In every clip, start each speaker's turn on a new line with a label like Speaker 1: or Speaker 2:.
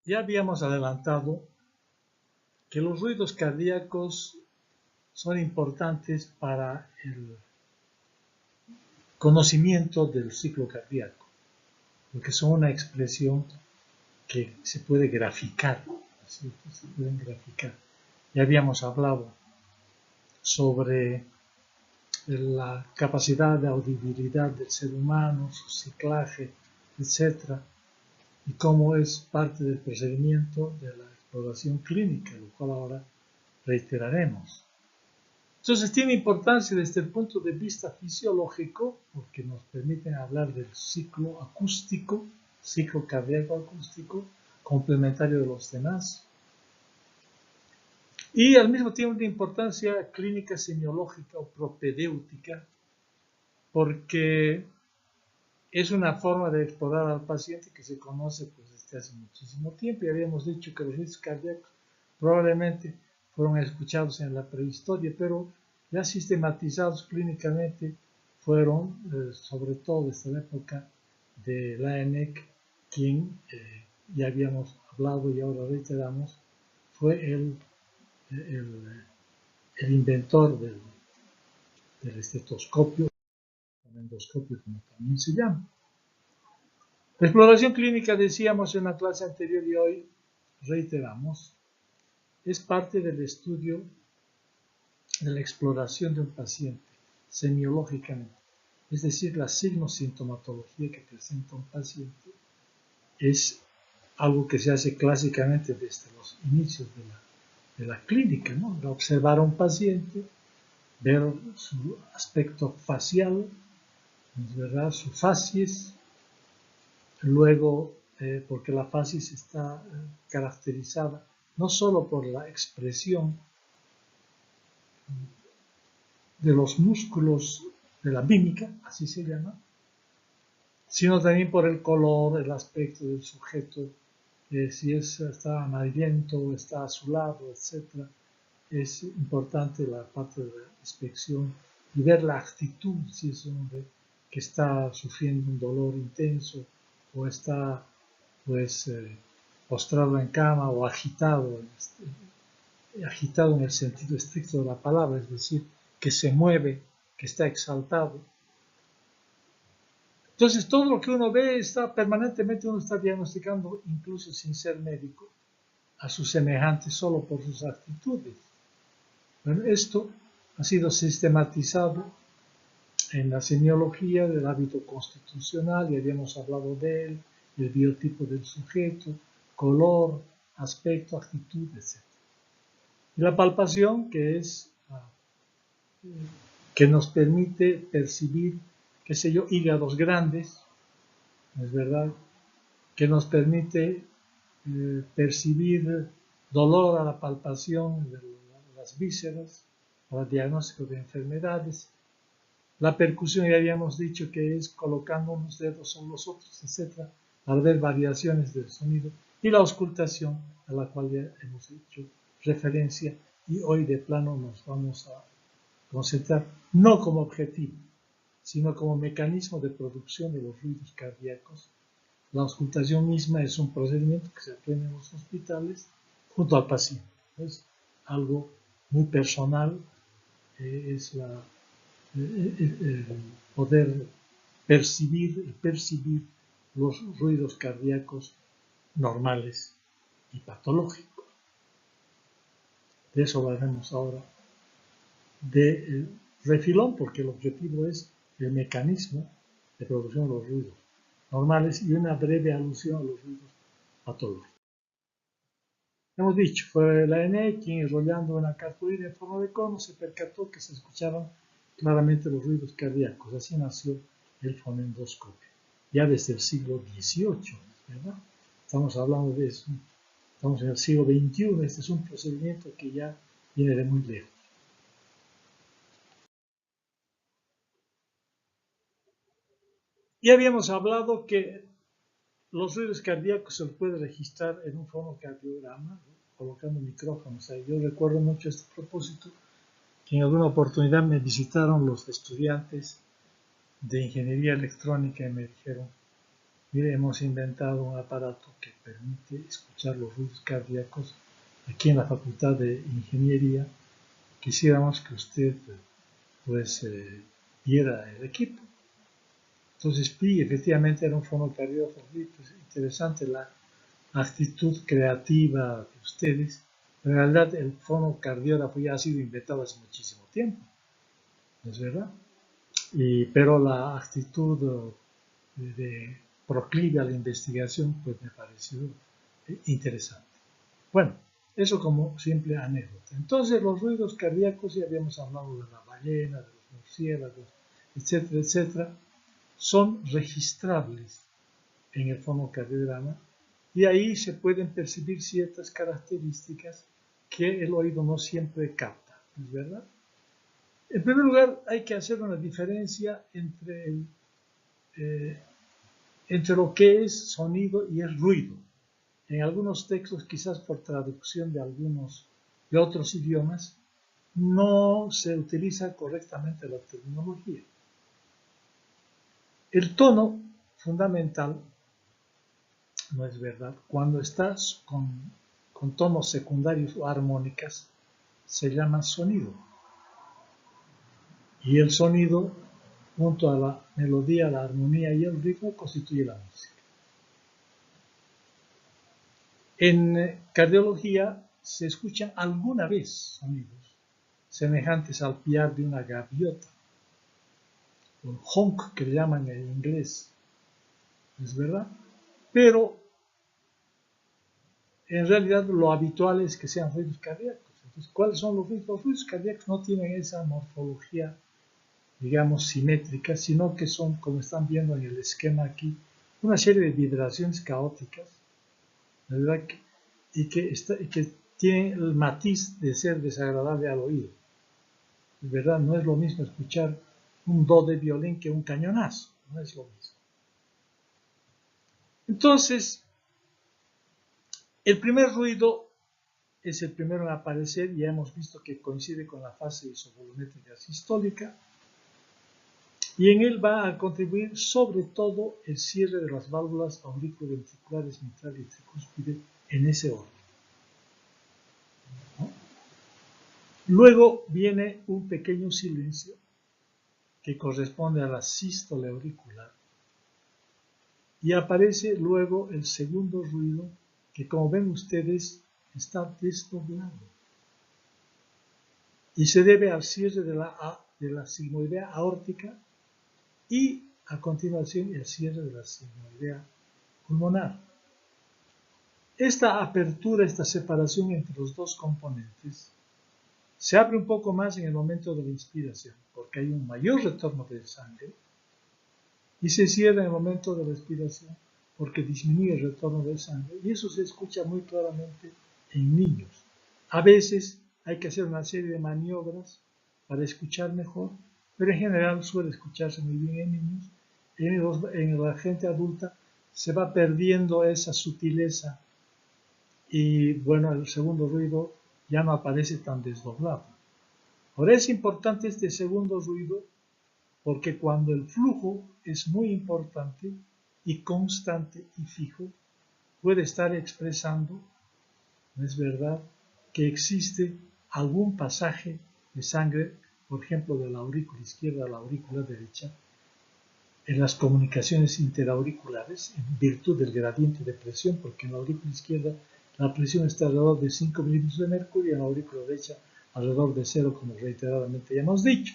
Speaker 1: Ya habíamos adelantado que los ruidos cardíacos son importantes para el conocimiento del ciclo cardíaco, porque son una expresión que se puede graficar, ¿cierto? Se pueden graficar. Ya habíamos hablado sobre la capacidad de audibilidad del ser humano, su ciclaje, etc., y cómo es parte del procedimiento de la exploración clínica, lo cual ahora reiteraremos. Entonces tiene importancia desde el punto de vista fisiológico, porque nos permiten hablar del ciclo acústico, ciclo cardíaco acústico, complementario de los demás, y al mismo tiempo de importancia clínica semiológica o propedéutica, porque es una forma de explorar al paciente que se conoce pues, desde hace muchísimo tiempo, y habíamos dicho que los ritmos cardíacos probablemente fueron escuchados en la prehistoria, pero ya sistematizados clínicamente fueron, sobre todo desde la época de Laennec, quien ya habíamos hablado y ahora reiteramos, fue el inventor del estetoscopio, el endoscopio como también se llama. La exploración clínica, decíamos en la clase anterior y hoy reiteramos, es parte del estudio de la exploración de un paciente semiológicamente, es decir, la signo-sintomatología que presenta un paciente es algo que se hace clásicamente desde los inicios de la clínica, ¿no? Observar a un paciente, ver su aspecto facial, ¿es verdad? Su facies, luego, porque la facies está caracterizada no solo por la expresión de los músculos de la mímica, así se llama, sino también por el color, el aspecto del sujeto, si está amarillento, está azulado, etc. Es importante la parte de la inspección y ver la actitud, si es un hombre que está sufriendo un dolor intenso o está pues postrado en cama o agitado en el sentido estricto de la palabra, es decir, que se mueve, que está exaltado. Entonces, todo lo que uno ve está permanentemente, uno está diagnosticando, incluso sin ser médico, a sus semejantes solo por sus actitudes. Bueno, esto ha sido sistematizado en la semiología del hábito constitucional, y habíamos hablado de él, el biotipo del sujeto, color, aspecto, actitud, etc. Y la palpación, que nos permite percibir, qué sé yo, hígados grandes, es verdad, que nos permite percibir dolor a la palpación de las vísceras, para el diagnóstico de enfermedades. La percusión, ya habíamos dicho que es colocando unos dedos sobre los otros, etc., para ver variaciones del sonido. Y la auscultación, a la cual ya hemos hecho referencia, y hoy de plano nos vamos a concentrar no como objetivo, sino como mecanismo de producción de los ruidos cardíacos. La auscultación misma es un procedimiento que se aprende en los hospitales junto al paciente. Es algo muy personal, es poder percibir los ruidos cardíacos normales y patológicos. De eso hablaremos ahora de refilón, porque el objetivo es el mecanismo de producción de los ruidos normales y una breve alusión a los ruidos patológicos. Hemos dicho, fue Laennec quien, enrollando una cartulina en forma de cono, se percató que se escuchaban claramente los ruidos cardíacos. Así nació el fonendoscopio, ya desde el siglo XVIII, ¿verdad? Estamos hablando de eso, estamos en el siglo XXI, este es un procedimiento que ya viene de muy lejos. Ya habíamos hablado que los ruidos cardíacos se los puede registrar en un fonocardiograma, ¿no? Colocando micrófonos ahí. Yo recuerdo mucho este propósito, que en alguna oportunidad me visitaron los estudiantes de ingeniería electrónica y me dijeron, Mire, hemos inventado un aparato que permite escuchar los ruidos cardíacos aquí en la Facultad de Ingeniería. Quisiéramos que usted pues viera el equipo. Entonces Pi efectivamente era un fonocardiógrafo. Pues, interesante la actitud creativa de ustedes. En realidad el fonocardiógrafo ya ha sido inventado hace muchísimo tiempo, ¿no es verdad? Pero la actitud de proclive a la investigación pues me pareció interesante. Bueno, eso como simple anécdota. Entonces los ruidos cardíacos, ya habíamos hablado de la ballena, de los murciélagos, etcétera, etcétera, son registrables en el fonocardiograma y ahí se pueden percibir ciertas características que el oído no siempre capta, ¿es verdad? En primer lugar, hay que hacer una diferencia entre lo que es sonido y es ruido. En algunos textos, quizás por traducción de otros idiomas, no se utiliza correctamente la terminología. El tono fundamental, no es verdad, cuando estás con tonos secundarios o armónicas, se llama sonido. Y el sonido, junto a la melodía, la armonía y el ritmo, constituye la música. En cardiología se escuchan alguna vez sonidos semejantes al piar de una gaviota, o el honk que le llaman en inglés, ¿es verdad? Pero en realidad lo habitual es que sean ruidos cardíacos. Entonces, ¿cuáles son los ruidos? Los ruidos cardíacos no tienen esa morfología, digamos, simétrica, sino que son, como están viendo en el esquema aquí, una serie de vibraciones caóticas, ¿verdad? Y que tienen el matiz de ser desagradable al oído. ¿Verdad? No es lo mismo escuchar un do de violín que un cañonazo, no es lo mismo. Entonces, el primer ruido es el primero en aparecer, ya hemos visto que coincide con la fase isovolumétrica sistólica, y en él va a contribuir sobre todo el cierre de las válvulas auriculoventriculares mitral y tricúspide en ese orden, ¿no? Luego viene un pequeño silencio que corresponde a la sístole auricular, y aparece luego el segundo ruido que, como ven ustedes, está desdoblado y se debe al cierre de la sigmoidea aórtica y a continuación el cierre de la sigmoidea pulmonar. Esta apertura, esta separación entre los dos componentes se abre un poco más en el momento de la inspiración porque hay un mayor retorno de sangre, y se cierra en el momento de la expiración porque disminuye el retorno de sangre, y eso se escucha muy claramente en niños. A veces hay que hacer una serie de maniobras para escuchar mejor, pero en general suele escucharse muy bien en niños. En la gente adulta se va perdiendo esa sutileza y bueno, el segundo ruido ya no aparece tan desdoblado. Ahora es importante este segundo ruido porque cuando el flujo es muy importante y constante y fijo, puede estar expresando, ¿no es verdad?, que existe algún pasaje de sangre, por ejemplo, de la aurícula izquierda a la aurícula derecha, en las comunicaciones interauriculares, en virtud del gradiente de presión, porque en la aurícula izquierda la presión está alrededor de 5 milímetros de mercurio y en la aurícula derecha alrededor de 0, como reiteradamente ya hemos dicho.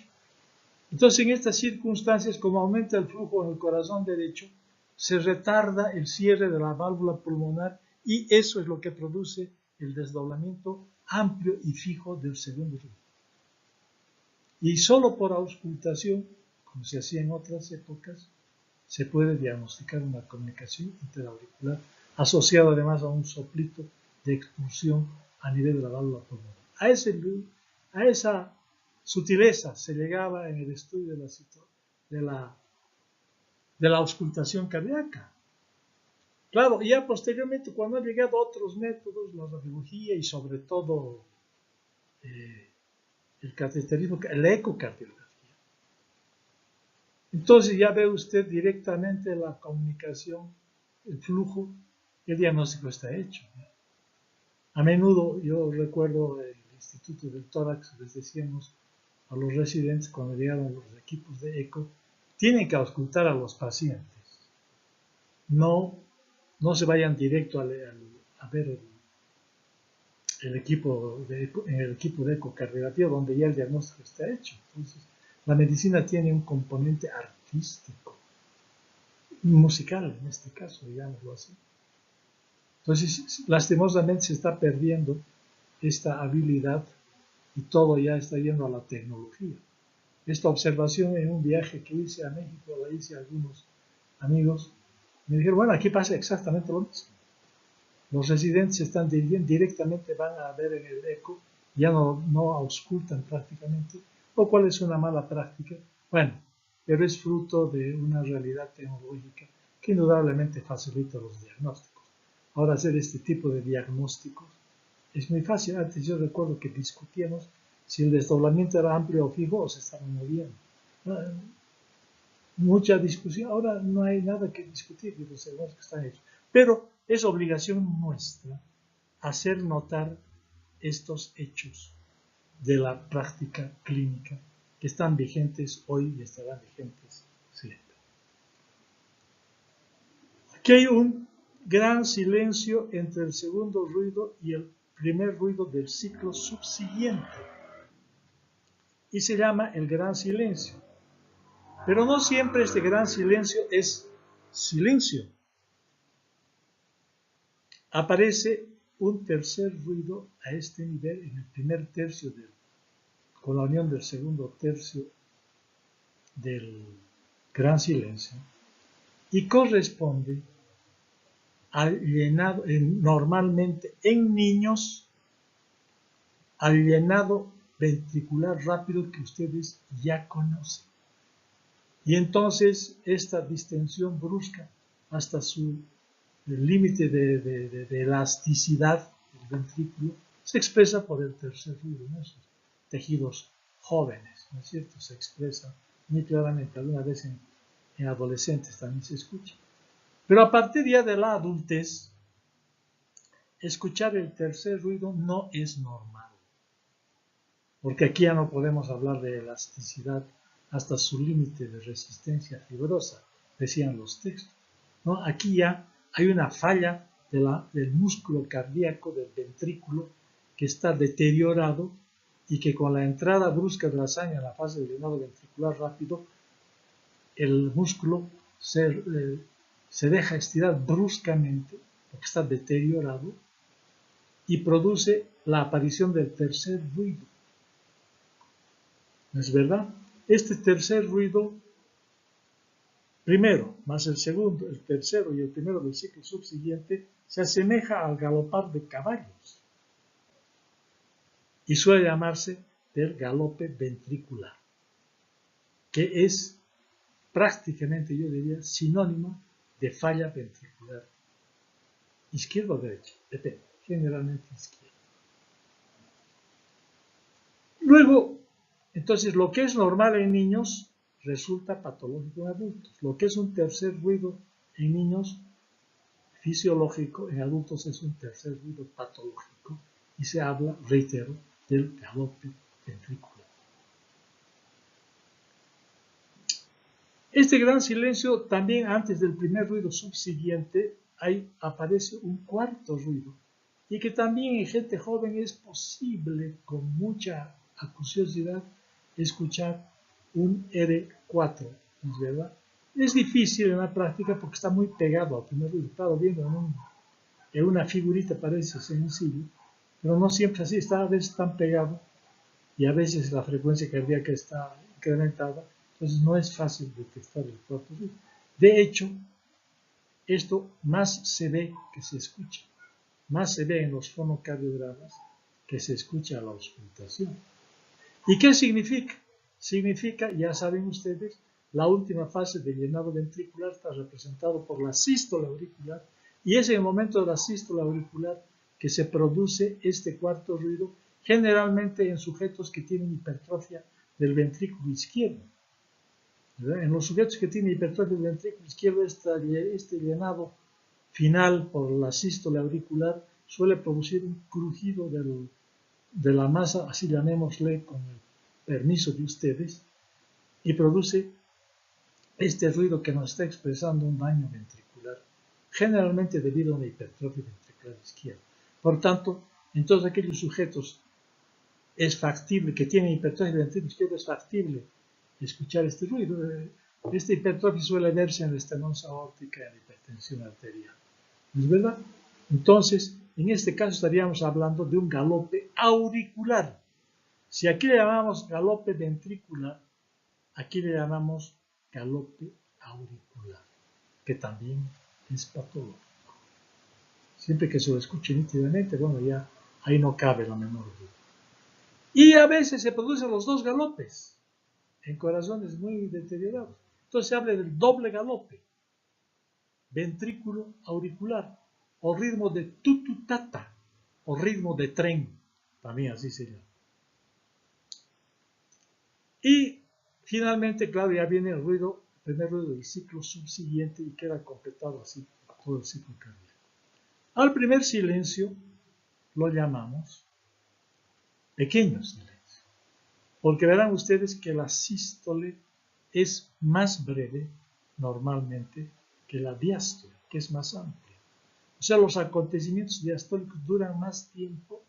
Speaker 1: Entonces, en estas circunstancias, como aumenta el flujo en el corazón derecho, se retarda el cierre de la válvula pulmonar y eso es lo que produce el desdoblamiento amplio y fijo del segundo ruido. Y solo por auscultación, como se hacía en otras épocas, se puede diagnosticar una comunicación interauricular asociada además a un soplito de expulsión a nivel de la válvula pulmonar. A esa sutileza se llegaba en el estudio de la auscultación cardíaca. Claro, ya posteriormente, cuando han llegado otros métodos, la radiología y sobre todo el cateterismo, la ecocardiografía, entonces ya ve usted directamente la comunicación el flujo, el diagnóstico está hecho. A menudo, yo recuerdo el Instituto del Tórax, les decíamos a los residentes cuando llegaron los equipos de eco, tienen que auscultar a los pacientes. No se vayan directo a ver en el equipo de ecocardiografía donde ya el diagnóstico está hecho. Entonces, la medicina tiene un componente artístico, musical en este caso, digámoslo así. Entonces, lastimosamente se está perdiendo esta habilidad y todo ya está yendo a la tecnología. Esta observación en un viaje que hice a México, la hice a algunos amigos, me dijeron, bueno, aquí pasa exactamente lo mismo. Los residentes están directamente, van a ver en el eco, ya no auscultan prácticamente, lo cual es una mala práctica. Bueno, pero es fruto de una realidad tecnológica que indudablemente facilita los diagnósticos. Ahora hacer este tipo de diagnósticos es muy fácil. Antes yo recuerdo que discutíamos si el desdoblamiento era amplio o fijo o se estaba moviendo. Mucha discusión. Ahora no hay nada que discutir, los diagnósticos están hechos. Pero es obligación nuestra hacer notar estos hechos de la práctica clínica que están vigentes hoy y estarán vigentes siempre. Aquí hay un gran silencio entre el segundo ruido y el primer ruido del ciclo subsiguiente y se llama el gran silencio. Pero no siempre este gran silencio es silencio. Aparece un tercer ruido a este nivel en el primer tercio con la unión del segundo tercio del gran silencio y corresponde al llenado, normalmente en niños, al llenado ventricular rápido que ustedes ya conocen. Y entonces esta distensión brusca hasta su límite de elasticidad del ventrículo se expresa por el tercer ruido, ¿no? Esos tejidos jóvenes, ¿no es cierto? Se expresa muy claramente, alguna vez en adolescentes también se escucha. Pero a partir ya de la adultez, escuchar el tercer ruido no es normal. Porque aquí ya no podemos hablar de elasticidad hasta su límite de resistencia fibrosa, decían los textos, ¿no? Aquí ya hay una falla del músculo cardíaco, del ventrículo, que está deteriorado y que con la entrada brusca de la sangre en la fase del llenado ventricular rápido, el músculo se deja estirar bruscamente, porque está deteriorado, y produce la aparición del tercer ruido. ¿No es verdad? Este tercer ruido, primero, más el segundo, el tercero y el primero del ciclo subsiguiente, se asemeja al galopar de caballos y suele llamarse del galope ventricular, que es prácticamente, yo diría, sinónimo de falla ventricular. ¿Izquierda o derecha? Depende, generalmente izquierda. Luego, entonces, lo que es normal en niños resulta patológico en adultos. Lo que es un tercer ruido en niños fisiológico, en adultos es un tercer ruido patológico y se habla, reitero, del galope ventricular. Este gran silencio, también antes del primer ruido subsiguiente, aparece un cuarto ruido y que también en gente joven es posible con mucha acuciosidad escuchar un R4, ¿es verdad? Es difícil en la práctica porque está muy pegado al primer ruido. Estaba viendo en una figurita, parece sencillo, pero no siempre así, está a veces tan pegado y a veces la frecuencia cardíaca está incrementada, entonces no es fácil detectar el cuarto ruido. De hecho, esto más se ve que se escucha, más se ve en los fonocardiogramas que se escucha la auscultación. ¿Y qué significa? Significa, ya saben ustedes, la última fase del llenado ventricular está representado por la sístole auricular y es en el momento de la sístole auricular que se produce este cuarto ruido, generalmente en sujetos que tienen hipertrofia del ventrículo izquierdo. ¿Verdad? En los sujetos que tienen hipertrofia del ventrículo izquierdo, este llenado final por la sístole auricular suele producir un crujido de la masa, así llamémosle con el permiso de ustedes, y produce este ruido que nos está expresando un daño ventricular, generalmente debido a una hipertrofia ventricular izquierda. Por tanto, en todos aquellos sujetos es factible, que tienen hipertrofia ventricular izquierda, es factible escuchar este ruido. Esta hipertrofia suele verse en la estenosis aórtica y en la hipertensión arterial. ¿Es verdad? Entonces, en este caso estaríamos hablando de un galope auricular. Si aquí le llamamos galope ventricular, aquí le llamamos galope auricular, que también es patológico. Siempre que se lo escuche nítidamente, bueno, ya ahí no cabe la menor duda. Y a veces se producen los dos galopes en corazones muy deteriorados. Entonces se habla del doble galope, ventrículo auricular, o ritmo de tututata, o ritmo de tren, también así se llama. Y finalmente, claro, ya viene el primer ruido del ciclo subsiguiente y queda completado así todo el ciclo cardíaco. Al primer silencio lo llamamos pequeño silencio, porque verán ustedes que la sístole es más breve normalmente que la diástole, que es más amplia. O sea, los acontecimientos diastólicos duran más tiempo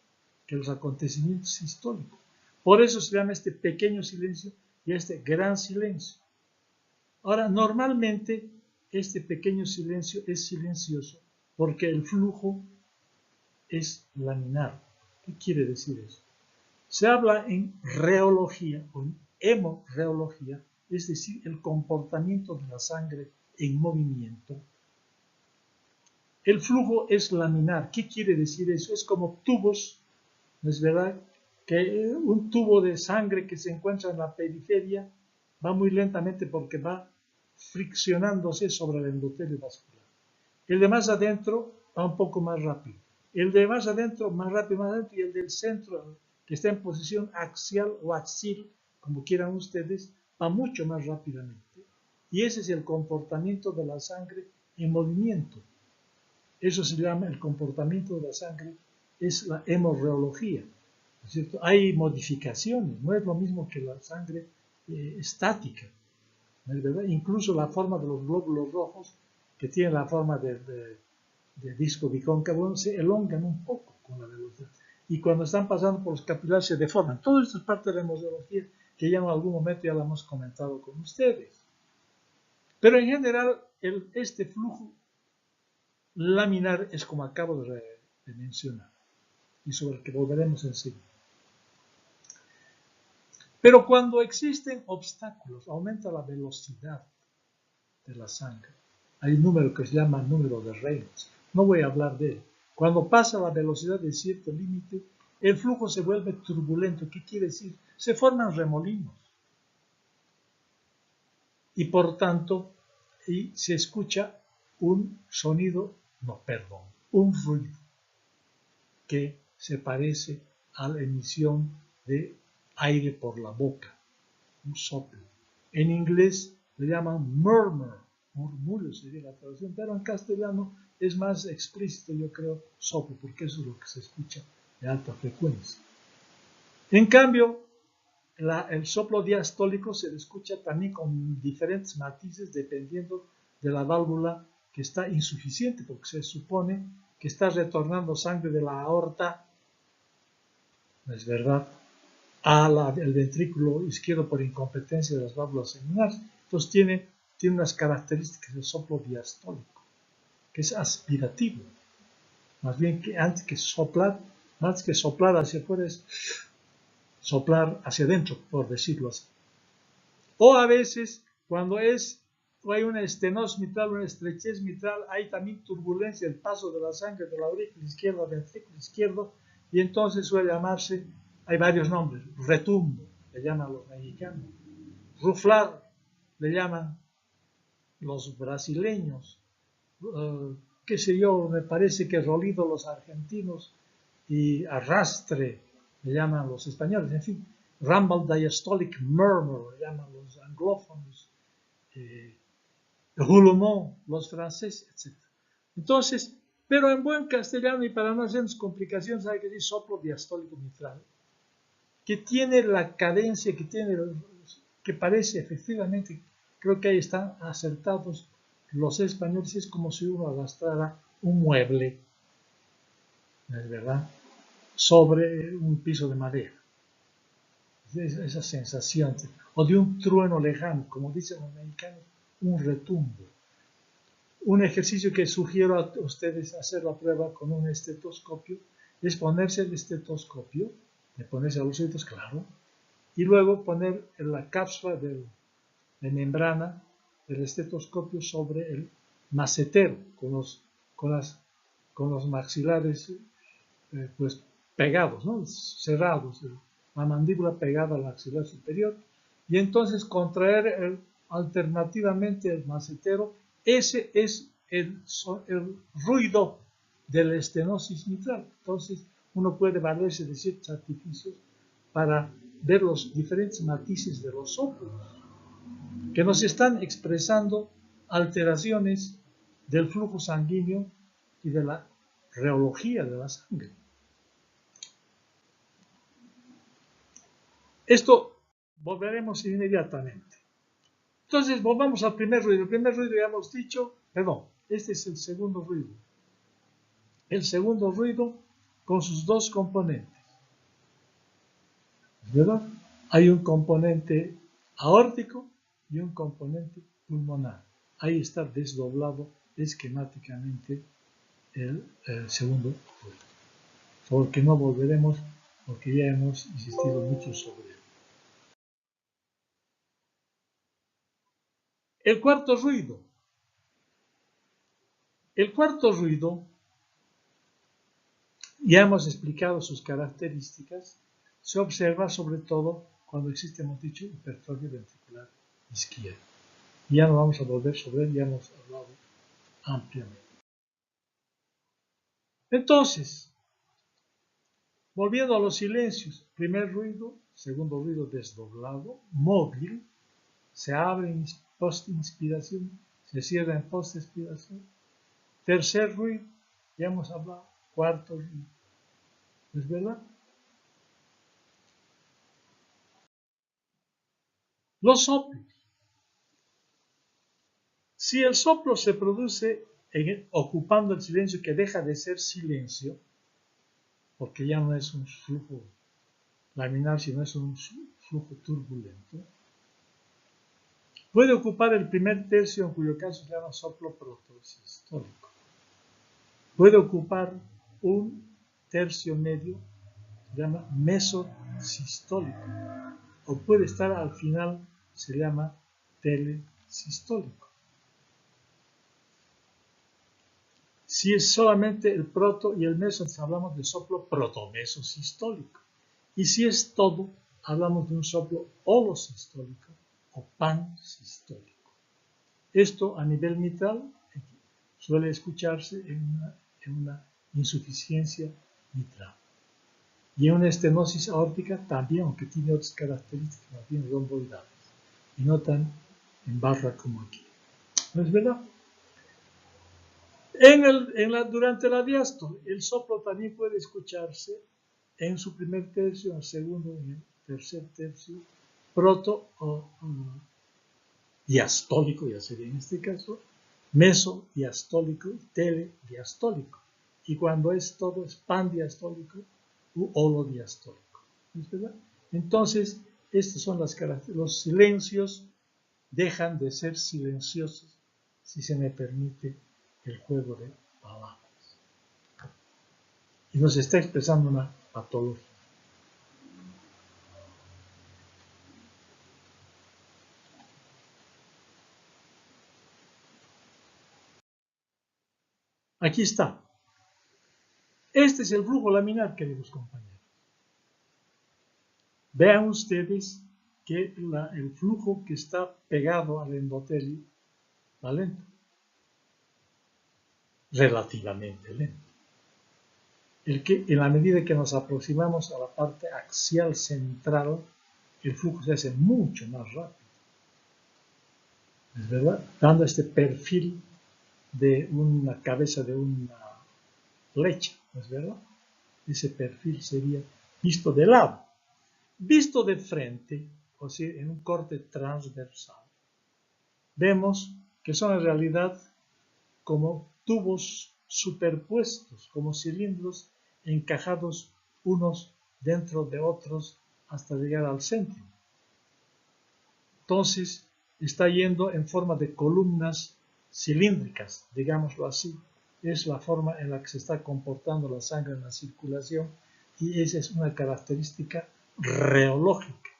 Speaker 1: que los acontecimientos sistólicos. Por eso se llama este pequeño silencio y este gran silencio. Ahora, normalmente este pequeño silencio es silencioso porque el flujo es laminar. ¿Qué quiere decir eso? Se habla en reología o en hemorreología, es decir, el comportamiento de la sangre en movimiento. El flujo es laminar. ¿Qué quiere decir eso? Es como tubos, ¿no es verdad? Que un tubo de sangre que se encuentra en la periferia va muy lentamente porque va friccionándose sobre el endotelio vascular. El de más adentro va un poco más rápido. El de más adentro, más rápido, y el del centro, que está en posición axial o axil, como quieran ustedes, va mucho más rápidamente. Y ese es el comportamiento de la sangre en movimiento. Eso se llama el comportamiento de la sangre, es la hemorreología. ¿No es cierto? Hay modificaciones, no es lo mismo que la sangre estática, ¿no es verdad? Incluso la forma de los glóbulos rojos, que tienen la forma de disco bicóncavo, se elongan un poco con la velocidad. Y cuando están pasando por los capilares se deforman. Todo esto es parte de la hemorreología que ya en algún momento ya lo hemos comentado con ustedes. Pero en general, este flujo laminar es como acabo de mencionar y sobre el que volveremos enseguida. Pero cuando existen obstáculos, aumenta la velocidad de la sangre. Hay un número que se llama número de Reynolds. No voy a hablar de él. Cuando pasa la velocidad de cierto límite, el flujo se vuelve turbulento. ¿Qué quiere decir? Se forman remolinos. Y por tanto, se escucha un sonido, un ruido que se parece a la emisión de aire por la boca, un soplo. En inglés le llaman murmur, murmullo sería la traducción, pero en castellano es más explícito, yo creo, soplo, porque eso es lo que se escucha de alta frecuencia. En cambio, el soplo diastólico se le escucha también con diferentes matices dependiendo de la válvula que está insuficiente, porque se supone que está retornando sangre de la aorta, ¿no es verdad?, al ventrículo izquierdo por incompetencia de las válvulas seminales. Entonces tiene unas características del soplo diastólico, que es aspirativo. Más bien que antes que soplar hacia afuera es soplar hacia adentro, por decirlo así. O a veces, cuando hay una estenosis mitral, una estrechez mitral, hay también turbulencia, el paso de la sangre de la aurícula izquierda al ventrículo izquierdo, y entonces suele llamarse, hay varios nombres, retumbo, le llaman los mexicanos, ruflar, le llaman los brasileños, qué sé yo, me parece que rolido los argentinos, y arrastre, le llaman los españoles, en fin, rumble diastolic murmur, le llaman los anglófonos, roulement, los franceses, etc. Entonces, pero en buen castellano y para no hacernos complicaciones hay que decir soplo diastólico mitral, que tiene la cadencia, que parece efectivamente, creo que ahí están acertados los españoles, es como si uno arrastrara un mueble, ¿es verdad?, sobre un piso de madera. Esa sensación, o de un trueno lejano, como dicen los mexicanos, un retumbo. Un ejercicio que sugiero a ustedes hacer la prueba con un estetoscopio es ponerse el estetoscopio, de ponerse a los oídos, claro, y luego poner la cápsula de membrana del estetoscopio sobre el macetero, con los maxilares pues pegados, ¿no?, cerrados, la mandíbula pegada al maxilar superior, y entonces contraer alternativamente el macetero. Ese es el ruido de la estenosis mitral. Entonces uno puede valerse de ciertos artificios para ver los diferentes matices de los soplos que nos están expresando alteraciones del flujo sanguíneo y de la reología de la sangre. Esto volveremos inmediatamente. Entonces, volvamos al primer ruido. El primer ruido ya hemos dicho, perdón, este es el segundo ruido. El segundo ruido con sus dos componentes. ¿Verdad? Hay un componente aórtico y un componente pulmonar. Ahí está desdoblado esquemáticamente el segundo ruido. Porque no volveremos, porque ya hemos insistido mucho sobre él. El cuarto ruido. El cuarto ruido, ya hemos explicado sus características, se observa sobre todo cuando existe, hemos dicho, hipertrofia ventricular izquierda. Ya no vamos a volver sobre él, ya hemos hablado ampliamente. Entonces, volviendo a los silencios, primer ruido, segundo ruido desdoblado, móvil, se abre en post-inspiración, se cierra en post-expiración. Tercer ruido, ya hemos hablado. Cuarto ruido, ¿es verdad? Los soplos. Si el soplo se produce ocupando el silencio, que deja de ser silencio, porque ya no es un flujo laminar, sino es un flujo turbulento, puede ocupar el primer tercio, en cuyo caso se llama soplo protosistólico. Puede ocupar un tercio medio, se llama mesosistólico. O puede estar al final, se llama telesistólico. Si es solamente el proto y el meso, entonces hablamos de soplo protomesosistólico. Y si es todo, hablamos de un soplo holosistólico o pansistólico. Esto a nivel mitral suele escucharse en una insuficiencia mitral. Y en una estenosis aórtica también, aunque tiene otras características, más bien romboidales, y no tan en barra como aquí. ¿No es verdad? Durante la diástole, el soplo también puede escucharse en su primer tercio, en el segundo y en el tercer tercio, proto o diastólico, ya sería en este caso, mesodiastólico y telediastólico. Y cuando es todo, es pandiastólico u holodiastólico. ¿Es verdad? Entonces, estas son las características. Los silencios dejan de ser silenciosos, si se me permite el juego de palabras. Y nos está expresando una patología. Aquí está. Este es el flujo laminar, queridos compañeros. Vean ustedes que el flujo que está pegado al endotelio va lento. Relativamente lento. En la medida que nos aproximamos a la parte axial central, el flujo se hace mucho más rápido. ¿Es verdad? Dando este perfil de una cabeza de una leche, ¿no es verdad? Ese perfil sería visto de lado. Visto de frente, o sea, en un corte transversal, vemos que son en realidad como tubos superpuestos, como cilindros encajados unos dentro de otros hasta llegar al centro. Entonces, está yendo en forma de columnas cilíndricas, digámoslo así. Es la forma en la que se está comportando la sangre en la circulación y esa es una característica reológica,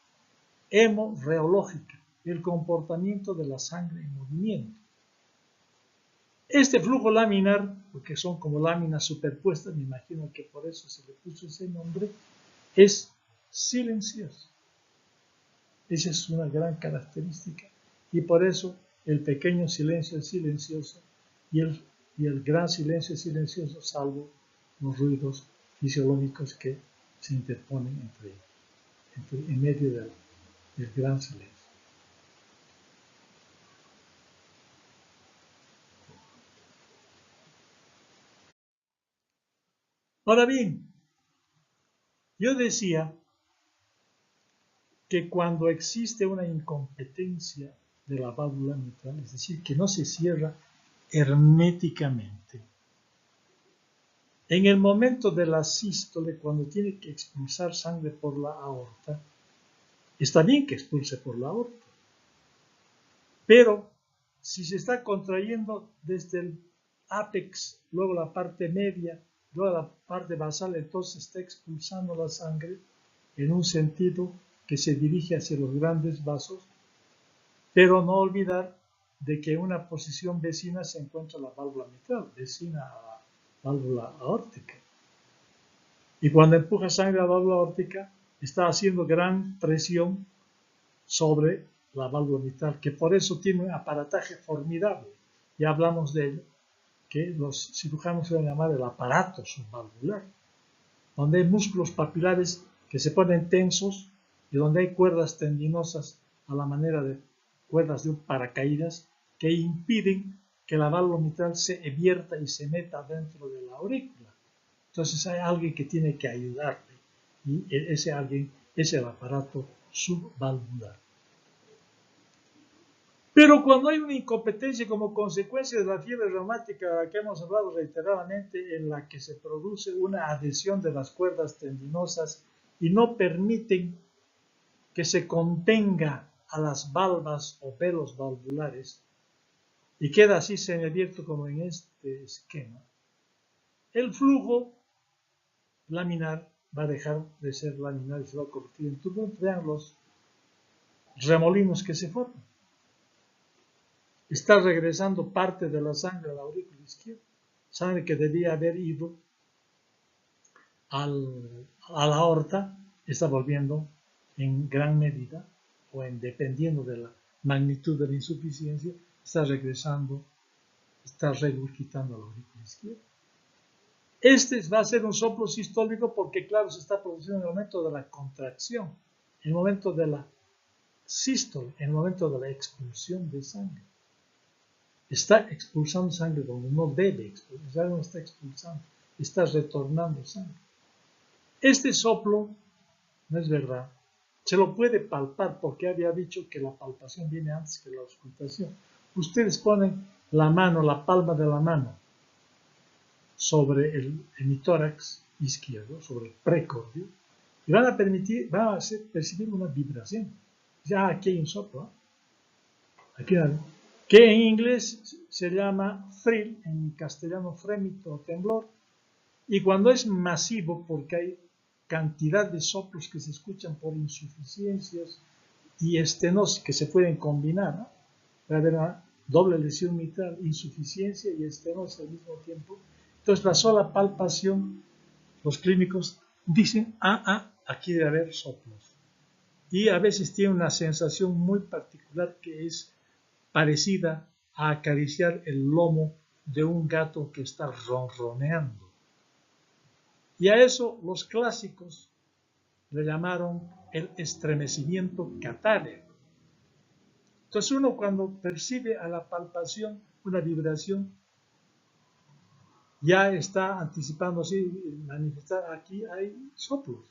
Speaker 1: hemorreológica, el comportamiento de la sangre en movimiento. Este flujo laminar, porque son como láminas superpuestas, me imagino que por eso se le puso ese nombre, es silencioso. Esa es una gran característica y por eso el pequeño silencio es silencioso y el gran silencio es silencioso, salvo los ruidos fisiológicos que se interponen en medio del gran silencio. Ahora bien, yo decía que cuando existe una incompetencia de la válvula mitral, es decir, que no se cierra herméticamente, en el momento de la sístole, cuando tiene que expulsar sangre por la aorta, está bien que expulse por la aorta, pero si se está contrayendo desde el ápex, luego la parte media, luego la parte basal, entonces está expulsando la sangre en un sentido que se dirige hacia los grandes vasos, pero no olvidar de que en una posición vecina se encuentra la válvula mitral, vecina a la válvula aórtica. Y cuando empuja sangre a la válvula aórtica, está haciendo gran presión sobre la válvula mitral, que por eso tiene un aparataje formidable. Ya hablamos de ello, que los cirujanos suelen llamar el aparato subvalvular, donde hay músculos papilares que se ponen tensos y donde hay cuerdas tendinosas a la manera de cuerdas de un paracaídas que impiden que la válvula mitral se abierta y se meta dentro de la aurícula. Entonces hay alguien que tiene que ayudarle y ese alguien es el aparato subvalvular. Pero cuando hay una incompetencia como consecuencia de la fiebre reumática de la que hemos hablado reiteradamente, en la que se produce una adhesión de las cuerdas tendinosas y no permiten que se contenga a las valvas o pelos valvulares y queda así semiabierto como en este esquema, el flujo laminar va a dejar de ser laminar y se va a convertir en turbulento. Vean los remolinos que se forman. Está regresando parte de la sangre a la aurícula izquierda, sangre que debía haber ido a la aorta, está volviendo en gran medida, o dependiendo de la magnitud de la insuficiencia, está regresando, está regurgitando a la aurícula izquierda. Este va a ser un soplo sistólico porque, claro, se está produciendo en el momento de la contracción, en el momento de la sístole, en el momento de la expulsión de sangre. Está expulsando sangre donde no debe expulsar, no está expulsando, está retornando sangre. Este soplo, no es verdad, se lo puede palpar porque había dicho que la palpación viene antes que la auscultación. Ustedes ponen la mano, la palma de la mano, sobre el hemitórax izquierdo, sobre el precordio, y van a percibir una vibración. Ya aquí hay un soplo, aquí hay, que en inglés se llama thrill, en castellano frémito o temblor, y cuando es masivo, porque hay cantidad de soplos que se escuchan por insuficiencias y estenosis que se pueden combinar, ¿no? Va a haber una doble lesión mitral, insuficiencia y estenosis al mismo tiempo. Entonces, la sola palpación, los clínicos dicen, aquí debe haber soplos. Y a veces tiene una sensación muy particular que es parecida a acariciar el lomo de un gato que está ronroneando. Y a eso los clásicos le llamaron el estremecimiento catáreo. Entonces uno cuando percibe a la palpación una vibración, ya está anticipando así, manifestar, aquí hay soplos,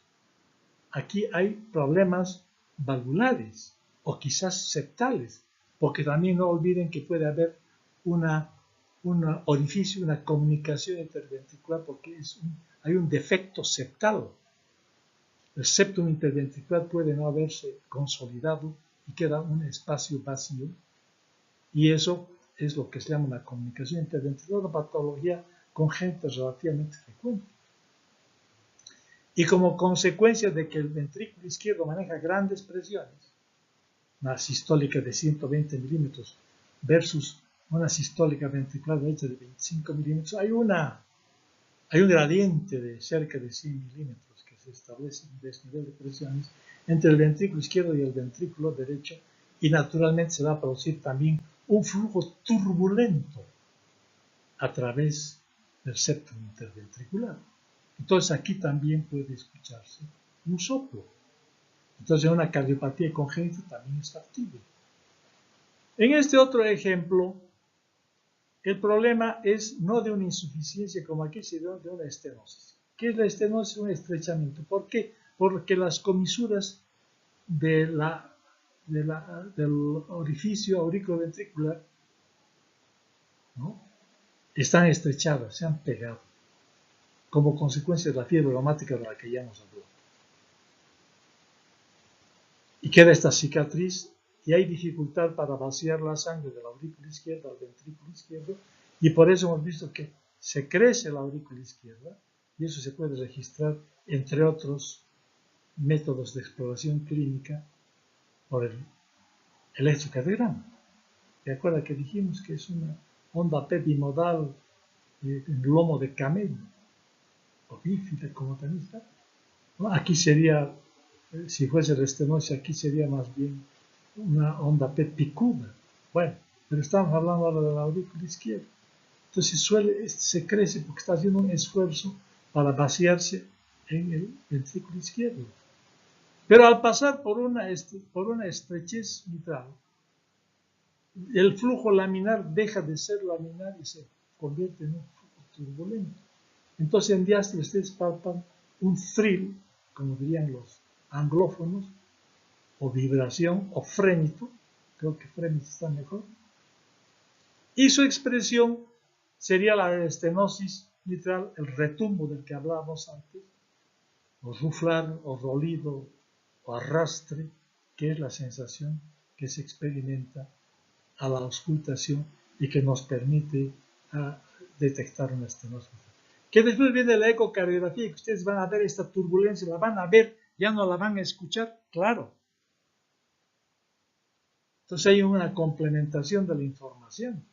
Speaker 1: aquí hay problemas valvulares o quizás septales, porque también no olviden que puede haber un orificio, una comunicación interventricular, porque hay un defecto septal. El septum interventricular puede no haberse consolidado y queda un espacio vacío, y eso es lo que se llama una comunicación interventricular, una patología congénita relativamente frecuente. Y como consecuencia de que el ventrículo izquierdo maneja grandes presiones, una sistólica de 120 milímetros versus una sistólica ventricular derecha de 25 milímetros, hay un gradiente de cerca de 100 milímetros que se establece en desnivel de presiones entre el ventrículo izquierdo y el ventrículo derecho, y naturalmente se va a producir también un flujo turbulento a través del septum interventricular. Entonces aquí también puede escucharse un soplo. Entonces una cardiopatía congénita también es factible. En este otro ejemplo, el problema es no de una insuficiencia como aquí, sino de una estenosis. ¿Qué es la estenosis? Un estrechamiento. ¿Por qué? Porque las comisuras del orificio auriculoventricular, ¿no?, están estrechadas, se han pegado, como consecuencia de la fiebre reumática de la que ya hemos hablado. Y queda esta cicatriz, y hay dificultad para vaciar la sangre de la aurícula izquierda al ventrículo izquierdo, y por eso hemos visto que se crece la aurícula izquierda, y eso se puede registrar, entre otros métodos de exploración clínica, por el electrocardiograma. ¿Te acuerdas que dijimos que es una onda P bimodal en lomo de camello, o bífida, como también está? ¿No? Aquí sería, si fuese la estenosis, aquí sería más bien una onda P picuda. Bueno, pero estamos hablando ahora de la aurícula izquierda. Entonces se crece porque está haciendo un esfuerzo para vaciarse en el ventrículo izquierdo. Pero al pasar por una estrechez mitral, el flujo laminar deja de ser laminar y se convierte en un flujo turbulento. Entonces en diástole ustedes palpan un thrill, como dirían los anglófonos, o vibración, o frémito, creo que frémito está mejor, y su expresión sería la estenosis mitral, el retumbo del que hablábamos antes, o ruflar, o rolido, o arrastre, que es la sensación que se experimenta a la auscultación y que nos permite detectar una estenosis. Que después viene la ecocardiografía y que ustedes van a ver esta turbulencia, la van a ver, ya no la van a escuchar, claro. Entonces hay una complementación de la información.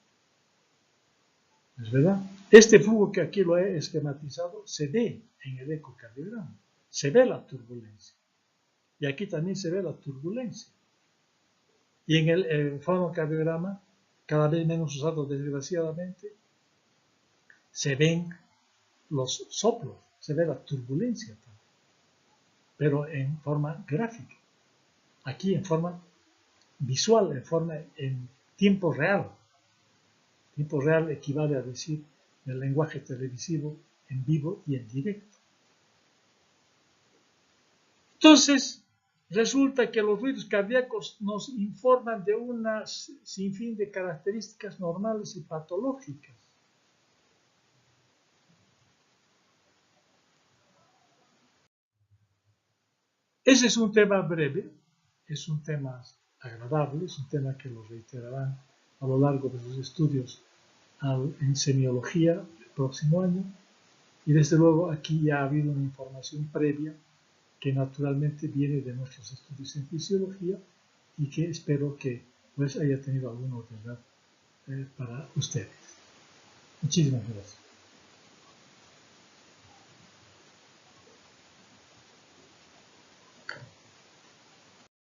Speaker 1: ¿Es verdad? Este flujo que aquí lo he esquematizado se ve en el ecocardiograma, se ve la turbulencia. Y aquí también se ve la turbulencia. Y en el fonocardiograma, cada vez menos usado desgraciadamente, se ven los soplos, se ve la turbulencia también, pero en forma gráfica. Aquí en forma visual, en tiempo real. Tiempo real equivale a decir el lenguaje televisivo en vivo y en directo. Entonces, resulta que los ruidos cardíacos nos informan de un sinfín de características normales y patológicas. Ese es un tema breve, es un tema agradable, es un tema que lo reiterarán a lo largo de sus estudios en semiología el próximo año, y desde luego aquí ya ha habido una información previa que naturalmente viene de nuestros estudios en fisiología y que espero que pues haya tenido alguna utilidad para ustedes. Muchísimas gracias.